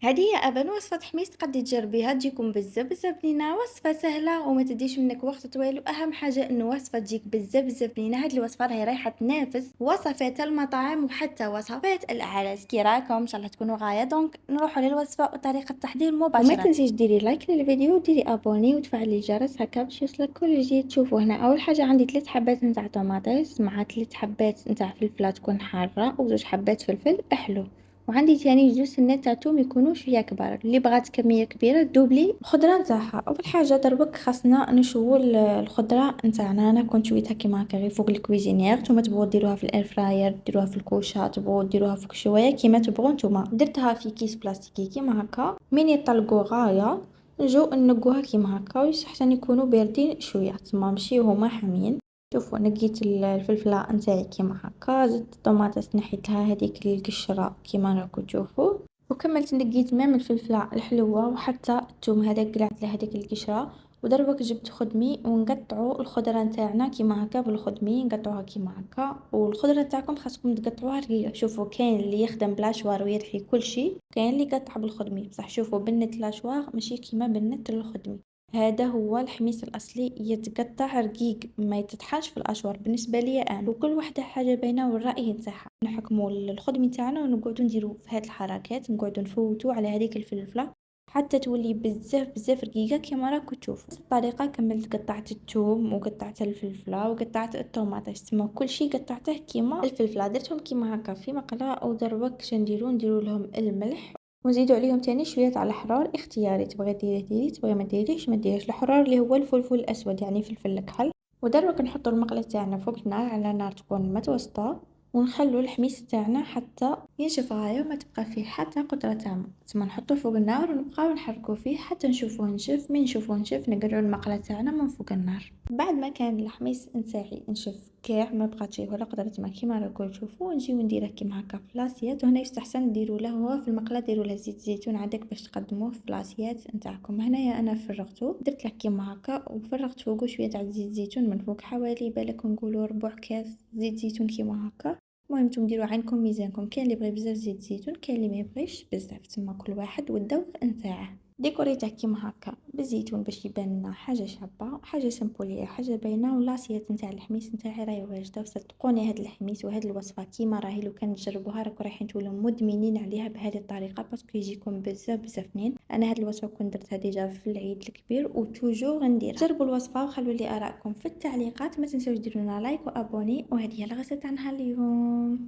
هذه هي أبان وصفة حميص تقدري تجربيها تجيكم بزاف بنينة، وصفة سهلة وما تديش منك وقت طويل، وأهم حاجة إنه وصفة تجيك بزاف بنينة. هاد الوصفة راهي رايحة تنافس وصفات المطاعم وحتى وصفات الأعراس. كي راكم إن شاء الله تكونوا غاية. دونك نروحوا للوصفة وطريقة التحضير وما مباشرة. تنسيش ديري لايك للفيديو وديري ابوني وتفعلي الجرس هكا باش يوصلك كل جديد تشوفوه. هنا اول حاجه عندي 3 حبات نتاع طماطيس مع 3 حبات نتاع فلفله تكون حاره وزوج حبات فلفل حلو، وعندي تاني جوج سنات تاع توم يكونوا شويه كبار. اللي بغات كميه كبيره دوبلي الخضره نتاعها. اول حاجه دربك خاصنا نشوفوا الخضره نتاعنا. انا كنت شويتها كيما هكا غير فوق الكويزينير. نتوما تبغوا ديروها في الاير فراير، ديروها في الكوشه، تبغوا ديروها فوق شويه كيما تبغوا نتوما. درتها في كيس بلاستيكي كيما هكا. من يطلقوا غايه نجو نقوها كيما هكا ويستحسن يكونوا باردين شويه تما ماشي هما حامين. شوفوا نقيت الفلفله نتاعي كيما هكا، زدت الطوماطه نحيتها هذيك القشره كيما راكم تشوفوا، وكملت نقيت ميم الفلفله الحلوه وحتى الثوم هذاك قلعت له هذيك القشره. ودربك جبت خدمي ونقطعوا الخضره نتاعنا كيما هكا بالخدمي نقطعوها كيما هكا. والخضره نتاعكم خاصكم تقطعوها رقيقه. شوفوا كاين اللي يخدم بلاشوار ويرحي كل شيء، كاين اللي يقطع بالخدمي بصح شوفوا بنت لاشوار ماشي كيما بنت الخدمي. هذا هو الحميص الاصلي يتقطع رقيق ما يتطحنش في الاشوار بالنسبه لي انا. وكل وحده حاجه باينه والراي نتاعها. نحكموا الخدمي تاعنا ونقعدوا نديروا في هاد الحركات، نقعدوا نفوتوا على هذيك الفلفله حتى تولي بزاف رقيقه كما راكم تشوفوا. نفس الطريقه كملت قطعت الثوم وقطعت الفلفله وقطعت الطوماطيش تما كل شيء قطعته كيما الفلفله. درتهم كيما هكا في مقله. او دروك نديروا لهم الملح ونزيدوا عليهم تاني شويه تاع الحرار اختياري. تبغي ديري تبغي ما ديريش ما ديريش. الحرار اللي هو الفلفل الاسود يعني فلفل الكحل. ودروك نحطوا المقله تاعنا فوق النار على نار تكون متوسطه ونخلو الحميص تاعنا حتى ينشف غايه وما تبقى فيه حتى قطره تاع ماء. ثم نحطوه فوق النار ونبقاو نحركو فيه حتى نشوفوه نشف. من نشوفوه نشف نقلعو المقله تاعنا من فوق النار. بعد ما كان الحميص نتاعي نشف كاع ما بقات فيه ولا قطره ماء كيما راكم تشوفوا، نجيو نديره كيما هكا في لاسيات. وهنا يستحسن ديروا له هو في المقله ديروا له زيت زيتون عندك باش تقدموه في لاسيات نتاعكم. هنايا انا فرغته درت له كيما هكا وفرغت فوقه شويه تاع زيت زيتون من فوق حوالي بالك نقولوا ربع كاس زيت زيتون كيما هكا. المهم نتوما ديروا عينكم ميزانكم، كاين اللي يبغي بزاف زيت زيتون كاين اللي ما يبغيش بزاف، تما كل واحد والذوق نتاعه. ديكوريته كيما هكا بالزيتون باش يبان لنا حاجه شابه حاجه سمبوليه حاجه باينه. واللاصيات نتاع الحميص نتاعي راهي واجده. وصدقوني هاد الحميص وهاد الوصفه كيما راهي لو كان تجربوها راكم رايحين تولوا مدمنين عليها بهذه الطريقه باسكو يجيكم بزاف بنين. انا هاد الوصفه كنت درتها ديجا في العيد الكبير وتوجور نديرها. جربوا الوصفه وخلوا لي ارائكم في التعليقات. ما تنسوش ديروا لنا لايك وابوني. وهذه هي الغسالة تاعنا اليوم.